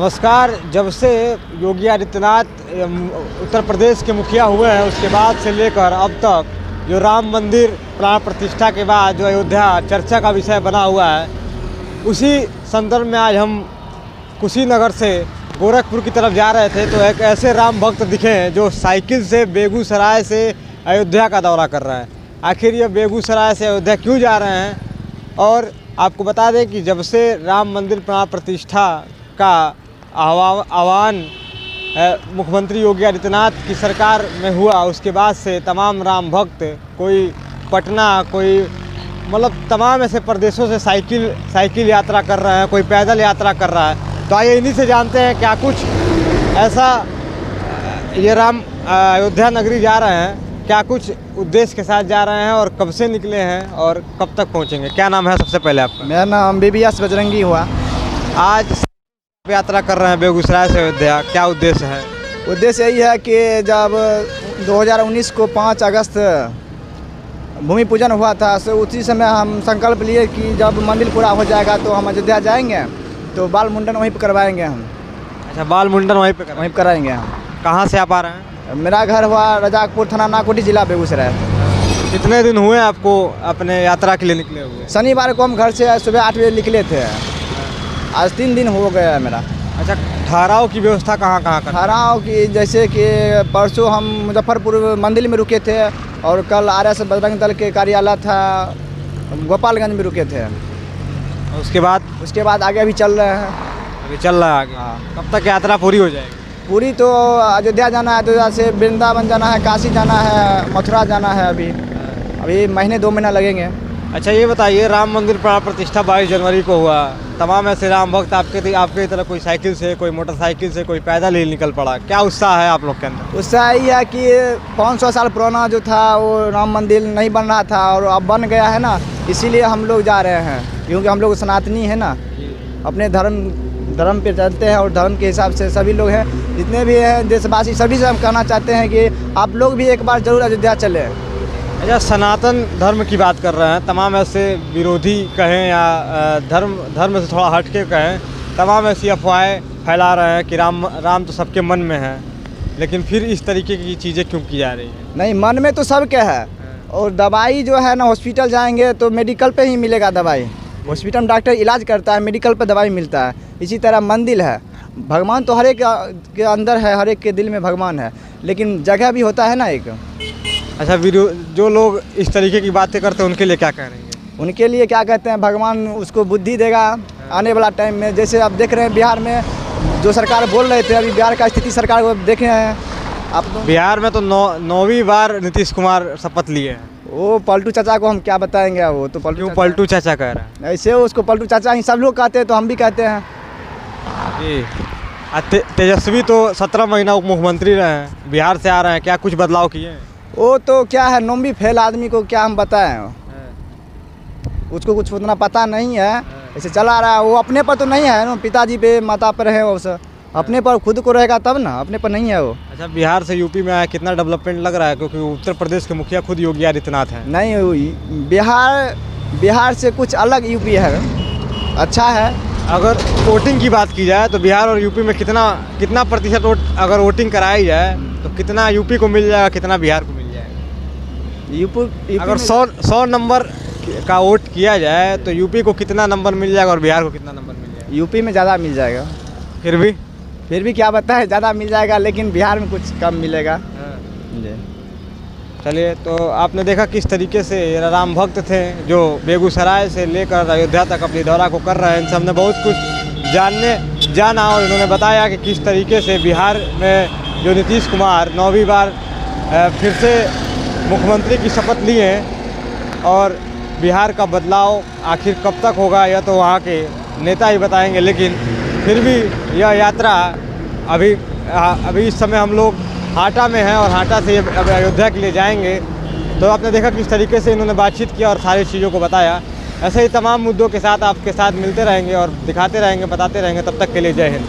नमस्कार। जब से योगी आदित्यनाथ उत्तर प्रदेश के मुखिया हुए हैं उसके बाद से लेकर अब तक जो राम मंदिर प्राण प्रतिष्ठा के बाद जो अयोध्या चर्चा का विषय बना हुआ है, उसी संदर्भ में आज हम कुशीनगर से गोरखपुर की तरफ जा रहे थे तो एक ऐसे राम भक्त दिखे जो साइकिल से बेगूसराय से अयोध्या का दौरा कर रहे हैं। आखिर ये बेगूसराय से अयोध्या क्यों जा रहे हैं? और आपको बता दें कि जब से राम मंदिर प्राण प्रतिष्ठा का आह्वान मुख्यमंत्री योगी आदित्यनाथ की सरकार में हुआ, उसके बाद से तमाम राम भक्त, कोई पटना, कोई मतलब तमाम ऐसे प्रदेशों से साइकिल यात्रा कर रहे हैं, कोई पैदल यात्रा कर रहा है। तो आइए इन्हीं से जानते हैं क्या कुछ ऐसा ये राम अयोध्या नगरी जा रहे हैं, क्या कुछ उद्देश्य के साथ जा रहे हैं और कब से निकले हैं और कब तक पहुंचेंगे। क्या नाम है सबसे पहले आपका? मेरा नाम BBS बजरंगी हुआ। आज यात्रा कर रहे हैं बेगूसराय से अयोध्या, क्या उद्देश्य है? उद्देश्य यही है कि जब 2019 को 5 अगस्त भूमि पूजन हुआ था, तो उसी समय हम संकल्प लिए कि जब मंदिर पूरा हो जाएगा तो हम अयोध्या जाएंगे, तो बाल मुंडन वहीं पर करवाएंगे हम। अच्छा, बाल मुंडन वहीं पे कराएंगे हम। कहाँ से आप आ रहे हैं? मेरा घर हुआ रजाकपुर थाना, नाकोटी जिला, बेगूसराय। कितने दिन हुए आपको अपने यात्रा के लिए निकले हुए? शनिवार को हम घर से सुबह 8 बजे निकले थे, आज 3 दिन हो गया है मेरा। अच्छा, ठहराव की व्यवस्था कहाँ कर? ठहराव की जैसे कि परसों हम मुजफ्फरपुर मंदिर में रुके थे और कल RS बजरंग दल के कार्यालय था गोपालगंज में रुके थे। उसके बाद आगे अभी चल रहे हैं। अभी चल रहा है आगे। हाँ। कब तक यात्रा पूरी हो जाएगी? पूरी तो अयोध्या जाना है, अयोध्या से वृंदावन जाना है, काशी जाना है, मथुरा जाना है। अभी महीने 2 महीना लगेंगे। अच्छा, ये बताइए, राम मंदिर प्राण प्रतिष्ठा 22 जनवरी को हुआ, तमाम ऐसे राम भक्त आपके तरह कोई साइकिल से, कोई मोटरसाइकिल से, कोई पैदल ही निकल पड़ा, क्या उत्साह है आप लोग के अंदर? उत्साह यही है कि 500 साल पुराना जो था वो राम मंदिर नहीं बन रहा था और अब बन गया है ना, इसीलिए हम लोग जा रहे हैं, क्योंकि हम लोग सनातनी है ना, अपने धर्म पे चलते हैं और धर्म के हिसाब से सभी लोग हैं, जितने भी हैं देशवासी, सभी से हम कहना चाहते हैं कि आप लोग भी एक बार जरूर अयोध्या चलें। अच्छा, सनातन धर्म की बात कर रहे हैं, तमाम ऐसे विरोधी कहें या धर्म से थोड़ा हट के कहें, तमाम ऐसी अफवाहें फैला रहे हैं कि राम तो सबके मन में है, लेकिन फिर इस तरीके की चीज़ें क्यों की जा रही हैं? नहीं, मन में तो सबके है, और दवाई जो है ना, हॉस्पिटल जाएंगे तो मेडिकल पे ही मिलेगा दवाई। हॉस्पिटल में डॉक्टर इलाज करता है, मेडिकल पे दवाई मिलता है। इसी तरह मंदिर है, भगवान तो हर एक के अंदर है, हर एक के दिल में भगवान है, लेकिन जगह भी होता है ना एक। अच्छा, जो लोग इस तरीके की बातें करते हैं उनके लिए क्या कह रहे हैं? उनके लिए क्या कहते हैं, भगवान उसको बुद्धि देगा आने वाला टाइम में। जैसे आप देख रहे हैं बिहार में जो सरकार बोल रहे थे, अभी बिहार का स्थिति सरकार को देख रहे हैं आप। बिहार में तो 9वीं बार नीतीश कुमार शपथ लिए हैं। वो पलटू चाचा को हम क्या बताएंगे, वो तो पलटू चाचा कह रहे हैं। ऐसे उसको पलटू चाचा ही सब लोग कहते हैं, तो हम भी कहते हैं जी। तेजस्वी तो 17 महीना उप मुख्यमंत्री रहे हैं, बिहार से आ रहे हैं, क्या कुछ बदलाव किए हैं? वो तो क्या है, नोम्बी फेल आदमी को क्या हम बताएं, उसको कुछ उतना पता नहीं है, ऐसे चला रहा है। वो अपने पर तो नहीं है ना, पिताजी पे माता पर है, वो सब अपने पर खुद को रहेगा तब ना, अपने पर नहीं है वो। अच्छा, बिहार से यूपी में आया, कितना डेवलपमेंट लग रहा है? क्योंकि उत्तर प्रदेश के मुखिया खुद योगी आदित्यनाथ हैं। नहीं, बिहार से कुछ अलग यूपी है, अच्छा है। अगर वोटिंग की बात की जाए तो बिहार और यूपी में कितना प्रतिशत वोट अगर वोटिंग कराई जाए तो कितना यूपी को मिल जाएगा, कितना बिहार को मिल जाएगा? यूपी अगर 100 नंबर का वोट किया जाए तो यूपी को कितना नंबर मिल जाएगा और बिहार को कितना नंबर मिल जाएगा? यूपी में ज़्यादा मिल जाएगा। फिर भी क्या बताएं, ज़्यादा मिल जाएगा, लेकिन बिहार में कुछ कम मिलेगा। चलिए, तो आपने देखा किस तरीके से राम भक्त थे जो बेगूसराय से लेकर अयोध्या तक अपनी दौरा को कर रहे हैं। इनसे हमने बहुत कुछ जाना और इन्होंने बताया कि किस तरीके से बिहार में जो नीतीश कुमार 9वीं बार फिर से मुख्यमंत्री की शपथ लिए हैं, और बिहार का बदलाव आखिर कब तक होगा यह तो वहाँ के नेता ही बताएंगे, लेकिन फिर भी यह यात्रा अभी इस समय हम लोग हाटा में हैं और हाटा से अब अयोध्या के लिए जाएंगे। तो आपने देखा किस तरीके से इन्होंने बातचीत किया और सारी चीज़ों को बताया। ऐसे ही तमाम मुद्दों के साथ आपके साथ मिलते रहेंगे और दिखाते रहेंगे, बताते रहेंगे। तब तक के लिए जय हिंद।